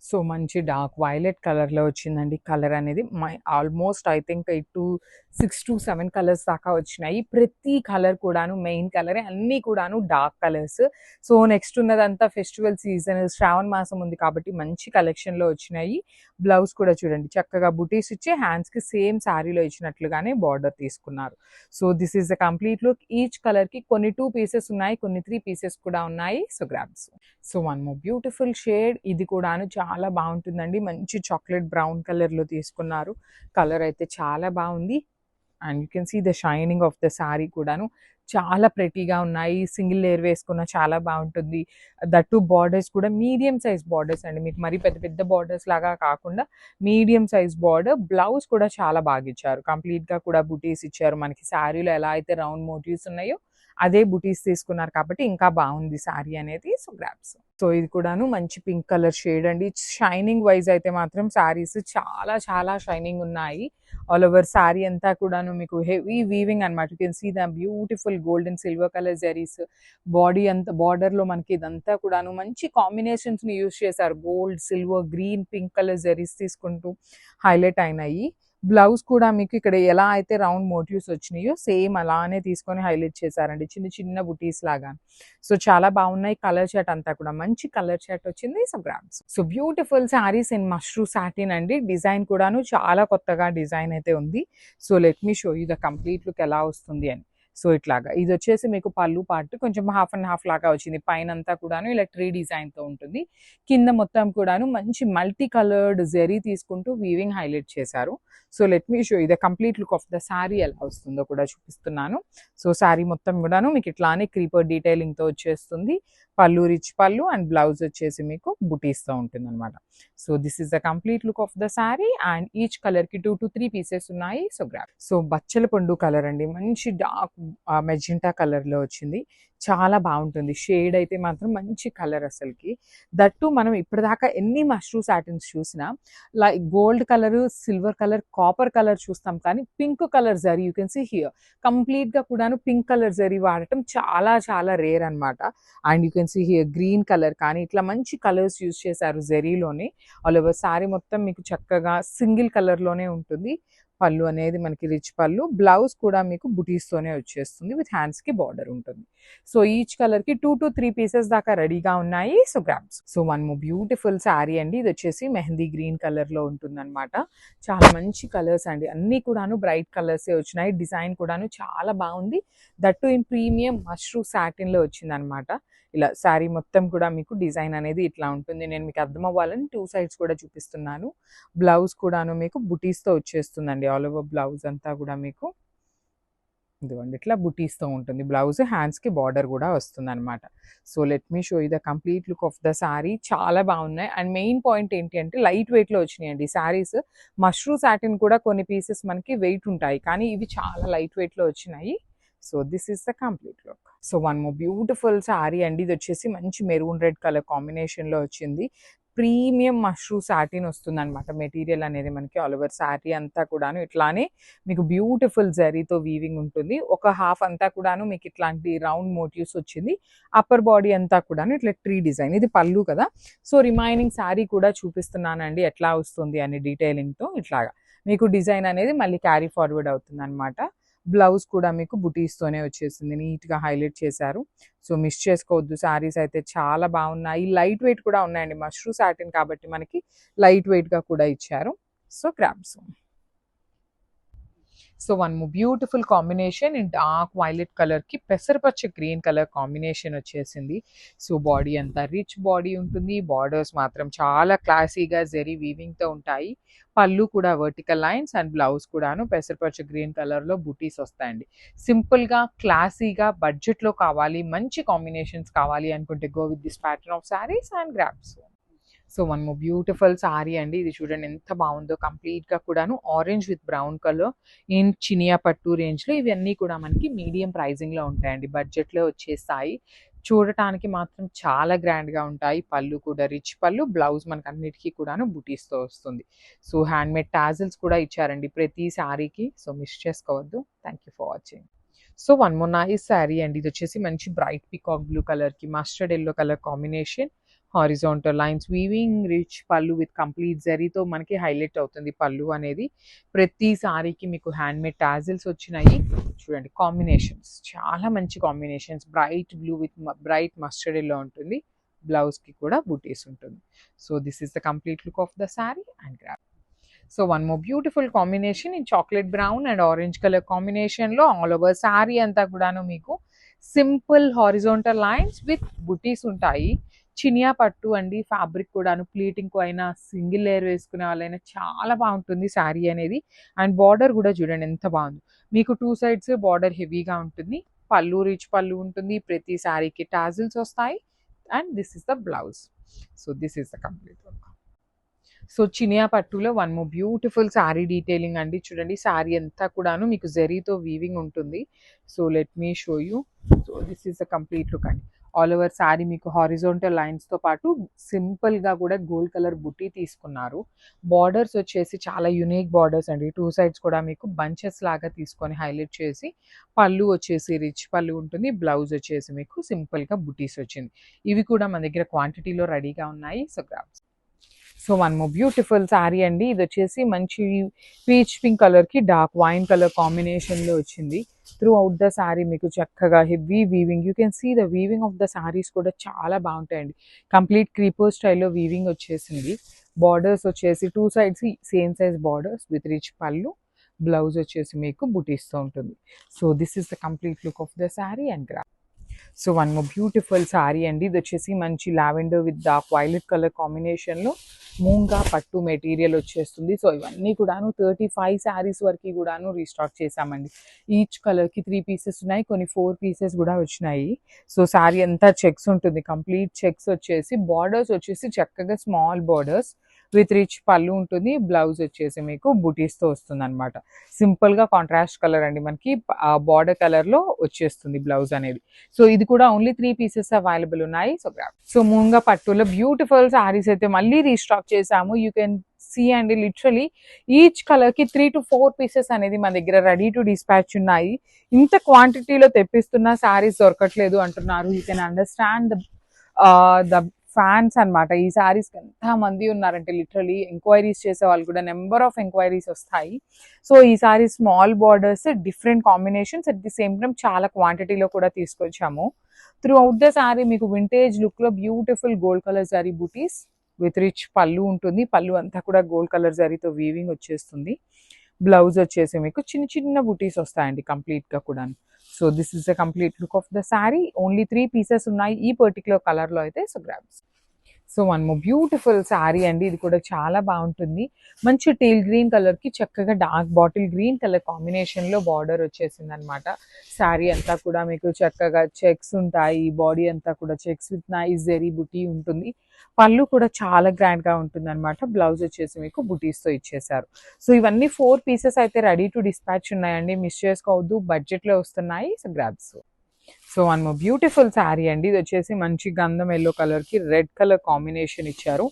So మంచి dark violet కలర్‌లో వచ్చిందండి. కలర్ అనేది almost I think 6 to 7 colours దాకా వచ్చినాయి. ప్రతి కలర్ కూడాను మెయిన్ కలరే. అన్నీ కూడాను డార్క్ కలర్స్. సో నెక్స్ట్ ఉన్నదంతా ఫెస్టివల్ సీజన్ శ్రావణ మాసం ఉంది కాబట్టి మంచి కలెక్షన్‌లో వచ్చినాయి. బ్లౌజ్ కూడా చూడండి చక్కగా బుటీస్ ఇచ్చి హ్యాండ్స్‌కి సేమ్ శారీలో ఇచ్చినట్లుగానే బార్డర్ తీసుకున్నారు. So this is the complete look. Each కలర్‌కి కొన్ని 2 పీసెస్ ఉన్నాయి. కొన్ని 3 పీసెస్ కూడా ఉన్నాయి. So grabs. So one more beautiful shade. ఇది కూడాను చాలా బాగుంటుందండి. మంచి చాక్లెట్ బ్రౌన్ కలర్‌లో తీసుకున్నారు. కలర్ అయితే చాలా బాగుంది. And you can see the shining of the sari కూడాను చాలా ప్రెటీగా ఉన్నాయి. సింగిల్ లేయర్ వేసుకున్న చాలా బాగుంటుంది. దట్ టు బార్డర్స్ కూడా మీడియం సైజ్ బార్డర్స్ అండి. మీకు మరీ పెద్ద పెద్ద బార్డర్స్ లాగా కాకుండా మీడియం సైజ్ బార్డర్. బ్లౌజ్ కూడా చాలా బాగా ఇచ్చారు. కంప్లీట్‌గా కూడా బుటీస్ ఇచ్చారు. మనకి శారీలో ఎలా అయితే రౌండ్ మోటివ్స్ ఉన్నాయో అదే బుటీస్ తీసుకున్నారు కాబట్టి ఇంకా బాగుంది శారీ అనేది. So grabs. సో ఇది కూడాను మంచి పింక్ కలర్ షేడ్ అండి. షైనింగ్ వైజ్ అయితే మాత్రం శారీస్ చాలా చాలా షైనింగ్ ఉన్నాయి. ఆల్ ఓవర్ శారీ అంతా కూడాను మీకు హెవీ వీవింగ్ అనమాట. You can see the beautiful gold and silver colour zaris. Body అంతా బార్డర్‌లో మనకి ఇదంతా కూడాను మంచి కాంబినేషన్స్‌ని యూజ్ చేశారు. Gold, silver, green, pink colour zaris తీసుకుంటూ హైలైట్ అయినాయి. బ్లౌజ్ కూడా మీకు ఇక్కడ ఎలా అయితే రౌండ్ మోటివ్స్ వచ్చినాయో సేమ్ అలానే తీసుకొని హైలైట్ చేశారండి. చిన్న చిన్న బుటీస్ లాగా. సో చాలా బాగున్నాయి. కలర్ చార్ట్ అంతా కూడా మంచి కలర్ చార్ట్ వచ్చింది. So grams. So beautiful saris in mashru satin అండి. డిజైన్ కూడాను చాలా కొత్తగా డిజైన్ అయితే ఉంది. So let me show you the complete look ఎలా వస్తుంది అని. సో ఇట్లాగా ఇది వచ్చేసి మీకు పళ్ళు పార్ట్ కొంచెం హాఫ్ అండ్ హాఫ్ లాగా వచ్చింది. పైన అంతా కూడాను ఇలా ట్రీ డిజైన్తో ఉంటుంది. కింద మొత్తం కూడాను మంచి మల్టీ కలర్డ్ జెరీ తీసుకుంటూ వీవింగ్ హైలైట్ చేశారు. సో లెట్ మీ షో ఇది complete look of the sari ఎలా వస్తుందో కూడా చూపిస్తున్నాను. సో శారీ మొత్తం కూడాను మీకు ఇట్లానే క్రీపర్ డీటెయిలింగ్తో వచ్చేస్తుంది. పళ్ళు రిచ్ పళ్ళు అండ్ బ్లౌజ్ వచ్చేసి మీకు బుటీస్తో ఉంటుంది అనమాట. So this is the complete look of the sari and each కలర్కి 2 to 3 పీసెస్ ఉన్నాయి. So grab. సో బచ్చల పండు కలర్ అండి. మంచి డార్క్ మెజెంటా కలర్లో వచ్చింది. చాలా బాగుంటుంది. షేడ్ అయితే మాత్రం మంచి కలర్ అసలుకి. దట్టు మనం ఇప్పటిదాకా ఎన్ని మష్రూ సాటిన్స్ చూసినా like gold colour, silver colour, copper colour చూస్తాం కానీ pink colour zari you can see here కంప్లీట్గా కూడాను పింక్ కలర్ జరీ వాడటం చాలా చాలా రేర్ అనమాట. And you can see here green colour కానీ ఇట్లా మంచి కలర్స్ యూజ్ చేశారు జరీలోనే. ఆల్ ఓవర్ శారీ మొత్తం మీకు చక్కగా సింగిల్ కలర్లోనే ఉంటుంది. పళ్ళు అనేది మనకి రిచ్ పళ్ళు. బ్లౌజ్ కూడా మీకు బుటీస్తోనే వచ్చేస్తుంది. విత్ హ్యాండ్స్కి బార్డర్ ఉంటుంది. సో ఈచ్ కలర్కి 2 to 3 పీసెస్ దాకా రెడీగా ఉన్నాయి. So grabs. So one more beautiful saree అండి. ఇది వచ్చేసి మెహందీ గ్రీన్ కలర్లో ఉంటుందన్నమాట. చాలా మంచి కలర్స్ అండి. అన్నీ కూడాను బ్రైట్ కలర్సే వచ్చినాయి. డిజైన్ కూడాను చాలా బాగుంది. దట్టు ఇన్ ప్రీమియం మష్రూ సాటిన్లో వచ్చిందనమాట. ఇలా శారీ మొత్తం కూడా మీకు డిజైన్ అనేది ఇట్లా ఉంటుంది. నేను మీకు అర్థం అవ్వాలని 2 సైడ్స్ కూడా చూపిస్తున్నాను. బ్లౌజ్ కూడాను మీకు బుటీస్తో వచ్చేస్తుందండి. ఆల్ ఓవర్ బ్లౌజ్ అంతా కూడా మీకు ఇదిగోండి ఇట్లా బుటీస్తో ఉంటుంది. బ్లౌజ్ హ్యాండ్స్కి బార్డర్ కూడా వస్తుంది అనమాట. So let me show you the complete look of the sari. చాలా బాగున్నాయి. అండ్ మెయిన్ పాయింట్ ఏంటి అంటే లైట్ వెయిట్లో వచ్చినాయండి శారీస్. మష్రూ సాటిన్ కూడా కొన్ని పీసెస్ మనకి వెయిట్ ఉంటాయి కానీ ఇవి చాలా లైట్ వెయిట్లో వచ్చినాయి. So this is the complete look. So one more beautiful saree అండి. ఇది వచ్చేసి మంచి మెరూన్ రెడ్ కలర్ కాంబినేషన్లో వచ్చింది. ప్రీమియం మష్రూ సాటిన్ వస్తుంది అనమాట. మెటీరియల్ అనేది మనకి ఆల్ ఓవర్ శారీ అంతా కూడాను ఇట్లానే మీకు బ్యూటిఫుల్ జరీతో వీవింగ్ ఉంటుంది. ఒక హాఫ్ అంతా కూడాను మీకు ఇట్లాంటి రౌండ్ మోటివ్స్ వచ్చింది. అప్పర్ బాడీ అంతా కూడాను ఇట్లా ట్రీ డిజైన్. ఇది పళ్ళు కదా. సో రిమైనింగ్ శారీ కూడా చూపిస్తున్నానండి ఎట్లా వస్తుంది అని డీటెయిలింగ్తో. ఇట్లాగా మీకు డిజైన్ అనేది మళ్ళీ క్యారీ ఫార్వర్డ్ అవుతుంది అనమాట. బ్లౌజ్ కూడా మీకు బుటీస్తోనే వచ్చేసింది. నీట్గా హైలైట్ చేశారు. సో మిస్ చేసుకోవద్దు. శారీస్ అయితే చాలా బాగున్నాయి. లైట్ వెయిట్ కూడా ఉన్నాయండి. మష్రూ సాటిన్ కాబట్టి మనకి లైట్ వెయిట్గా కూడా ఇచ్చారు. So crabs. So one more beautiful combination in dark violet కలర్కి పెసరపచ్చ గ్రీన్ కలర్ కాంబినేషన్ వచ్చేసింది. సో బాడీ అంతా రిచ్ బాడీ ఉంటుంది. బార్డర్స్ మాత్రం చాలా క్లాసీగా జెరీ వీవింగ్తో ఉంటాయి. పళ్ళు కూడా వర్టికల్ లైన్స్ అండ్ బ్లౌజ్ కూడాను పెసరపచ్చ గ్రీన్ కలర్లో బుటీస్ వస్తాయండి. సింపుల్గా క్లాసీగా బడ్జెట్లో కావాలి, మంచి కాంబినేషన్స్ కావాలి అనుకుంటే go with this pattern of saris and grabs. So one more beautiful sari అండి. ఇది చూడండి ఎంత బాగుందో. కంప్లీట్గా కూడాను orange with brown colour in Chiniya పట్టు రేంజ్లో. ఇవన్నీ కూడా మనకి మీడియం ప్రైజింగ్లో ఉంటాయండి. బడ్జెట్లో వచ్చేస్తాయి. చూడటానికి మాత్రం చాలా గ్రాండ్గా ఉంటాయి. పళ్ళు కూడా రిచ్ పళ్ళు. బ్లౌజ్ మనకు అన్నిటికీ కూడాను బుటీస్తో వస్తుంది. సో హ్యాండ్మేడ్ టాజిల్స్ కూడా ఇచ్చారండి ప్రతి శారీకి. సో మిస్ చేసుకోవద్దు. Thank you for watching. So one more nice sari అండి. ఇది వచ్చేసి మంచి బ్రైట్ పికాక్ బ్లూ కలర్కి mustard yellow colour combination. Horizontal lines weaving, rich పళ్ళు విత్ కంప్లీట్ జరీతో మనకి హైలైట్ అవుతుంది పళ్ళు అనేది. ప్రతి సారీకి మీకు హ్యాండ్‌మేడ్ టాజిల్స్ వచ్చినాయి. చూడండి కాంబినేషన్స్ చాలా మంచి combinations. Bright blue with bright mustard yellow ఉంటుంది. బ్లౌజ్‌కి కూడా బూటీస్ ఉంటుంది. So this is the complete look of the sorry and grab. So one more beautiful combination in chocolate brown and orange colour కాంబినేషన్‌లో all over sorry అంతా కూడాను మీకు simple horizontal lines with బుటీస్ ఉంటాయి. చినియా పట్టు అండి. ఫ్యాబ్రిక్ కూడాను ప్లీటింగ్‌కు అయినా, సింగిల్ లేయర్ వేసుకునే వాళ్ళైనా చాలా బాగుంటుంది సారీ అనేది. అండ్ బార్డర్ కూడా చూడండి ఎంత బాగుందో. మీకు 2 సైడ్స్ బార్డర్ హెవీగా ఉంటుంది. పళ్ళు రిచ్ పళ్ళు ఉంటుంది. ప్రతి సారీకి టాజిల్స్ వస్తాయి. And this is the blouse. So this is the complete look. So చినియా పట్టులో one more beautiful saree detailing అండి. చూడండి సారీ అంతా కూడాను మీకు జరీతో వీవింగ్ ఉంటుంది. So let me show you. So this is the complete look అండి. ఆల్ ఓవర్ సారీ మీకు హారిజాంటల్ లైన్స్తో పాటు సింపుల్గా కూడా గోల్డ్ కలర్ బుట్టి తీసుకున్నారు. బార్డర్స్ వచ్చేసి చాలా యునిక్ బార్డర్స్ అండి. 2 సైడ్స్ కూడా మీకు బంచెస్ లాగా తీసుకొని హైలైట్ చేసి, పళ్ళు వచ్చేసి రిచ్ పళ్ళు ఉంటుంది. బ్లౌజ్ వచ్చేసి మీకు సింపుల్గా బుటీస్ వచ్చింది. ఇవి కూడా మన దగ్గర క్వాంటిటీలో రెడీగా ఉన్నాయి. So grabs. So one more beautiful sari అండి. ఇది వచ్చేసి మంచి పీచ్ పింక్ కలర్కి డార్క్ వైన్ కలర్ కాంబినేషన్లో వచ్చింది. త్రూ అవుట్ ద సారీ మీకు చక్కగా heavy weaving. You can see the weaving of the saris కూడా చాలా బాగుంటాయండి. కంప్లీట్ క్రీపర్ స్టైల్లో వీవింగ్ వచ్చేసింది. బార్డర్స్ వచ్చేసి 2 sides same size borders with rich pallu. Blouse వచ్చేసి మీకు బుటీస్తో ఉంటుంది. So this is the complete look of the sorry and graph. So one more beautiful sari అండి. ఇది వచ్చేసి మంచి lavender with dark violet colour కాంబినేషన్లో మూంగా పట్టు మెటీరియల్ వచ్చేస్తుంది. సో ఇవన్నీ కూడాను 35 శారీస్ వరకు కూడాను రీస్టాక్ చేసామండి. ఈచ్ కలర్కి 3 పీసెస్ ఉన్నాయి. కొన్ని 4 పీసెస్ కూడా వచ్చినాయి. సో సారీ అంతా చెక్స్ ఉంటుంది. కంప్లీట్ చెక్స్ వచ్చేసి బార్డర్స్ వచ్చేసి చక్కగా small borders with rich pallu ఉంటుంది. బ్లౌజ్ వచ్చేసి మీకు బుటీస్తో వస్తుంది అనమాట. సింపుల్గా కాంట్రాస్ట్ కలర్ అండి. మనకి బార్డర్ కలర్లో వచ్చేస్తుంది బ్లౌజ్ అనేది. సో ఇది కూడా ఓన్లీ 3 పీసెస్ అవైలబుల్ ఉన్నాయి. So grab. సో మూంగా పట్టులో బ్యూటిఫుల్ సారీస్ అయితే మళ్ళీ రీస్టాక్ చేసాము. యూ కెన్ సీ అండి లిటరలీ ఈచ్ కలర్కి 3 to 4 పీసెస్ అనేది మన దగ్గర రెడీ టు డిస్పాచ్ ఉన్నాయి. ఇంత క్వాంటిటీలో తెప్పిస్తున్న సారీస్ దొరకట్లేదు అంటున్నారు. You can understand the fans అనమాట. ఈ సారీస్కి ఎంత మంది ఉన్నారంటే లిటరలీ ఎంక్వైరీస్ చేసే వాళ్ళు కూడా నెంబర్ ఆఫ్ ఎంక్వైరీస్ వస్తాయి. సో ఈ sari small borders, different combinations, at the same time చాలా క్వాంటిటీలో కూడా తీసుకొచ్చాము. త్రూ అవుట్ ద సారీ మీకు వింటేజ్ లుక్లో beautiful gold colour sari buttis with rich pallu ఉంటుంది. పళ్ళు అంతా కూడా గోల్డ్ కలర్ సారీతో వీవింగ్ వచ్చేస్తుంది. బ్లౌజ్ వచ్చేసి మీకు చిన్న చిన్న బూటీస్ వస్తాయండి కంప్లీట్గా కూడా. So this is the complete look of the sari. Only 3 pieces ఉన్నాయి ఈ పర్టికులర్ కలర్లో అయితే. So grabs. So one more beautiful sari అండి. ఇది కూడా చాలా బాగుంటుంది. మంచి టీల్ గ్రీన్ కలర్కి చక్కగా డార్క్ బాటిల్ గ్రీన్ కలర్ కాంబినేషన్లో బార్డర్ వచ్చేసింది అనమాట. సారీ అంతా కూడా మీకు చక్కగా చెక్స్ ఉంటాయి. బాడీ అంతా కూడా చెక్స్ విత్ నైస్ జెరీ బుటీ ఉంటుంది. పళ్ళు కూడా చాలా గ్రాండ్గా ఉంటుంది అనమాట. బ్లౌజ్ వచ్చేసి మీకు బుటీస్తో ఇచ్చేసారు. సో ఇవన్నీ 4 పీసెస్ అయితే రెడీ టు డిస్పాచ్ ఉన్నాయండి. మిస్ చేసుకోవద్దు. బడ్జెట్లో వస్తున్నాయి. So grabs. So one more beautiful saree అండి. ఇది వచ్చేసి మంచి గంధం ఎల్లో కలర్కి రెడ్ కలర్ కాంబినేషన్ ఇచ్చారు.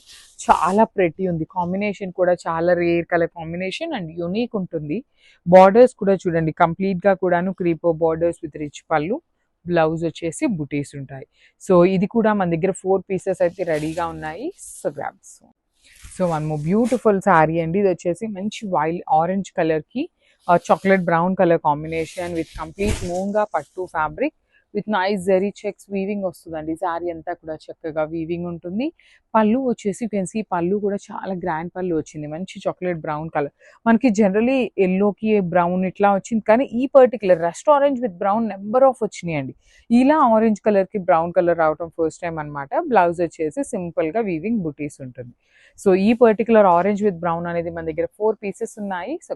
చాలా ప్రెటీ ఉంది. కాంబినేషన్ కూడా చాలా rare colour combination and unique ఉంటుంది. బార్డర్స్ కూడా చూడండి కంప్లీట్గా కూడాను క్రీపో borders with rich pallu. Blouse వచ్చేసి బుటీస్ ఉంటాయి. సో ఇది కూడా మన దగ్గర 4 పీసెస్ అయితే రెడీగా ఉన్నాయి. So grabs. So one more beautiful saree అండి. ఇది వచ్చేసి మంచి ఆరెంజ్ కలర్కి chocolate brown colour combination with complete moonga పట్టు fabric with nice zari checks weaving వస్తుందండి. శారీ అంతా కూడా చక్కగా వీవింగ్ ఉంటుంది. పళ్ళు వచ్చేసి పెన్సీ పళ్ళు కూడా చాలా గ్రాండ్ పళ్ళు వచ్చింది. మంచి చాక్లెట్ బ్రౌన్ కలర్. మనకి జనరలీ ఎల్లోకి బ్రౌన్ ఇట్లా వచ్చింది, కానీ ఈ particular rust orange with brown number of వచ్చినాయి అండి. ఇలా ఆరెంజ్ కలర్కి బ్రౌన్ కలర్ రావడం ఫస్ట్ టైం అనమాట. బ్లౌజ్ వచ్చేసి సింపుల్గా వీవింగ్ బుటీస్ ఉంటుంది. సో ఈ పర్టికులర్ ఆరెంజ్ విత్ బ్రౌన్ అనేది మన దగ్గర 4 పీసెస్ ఉన్నాయి. సో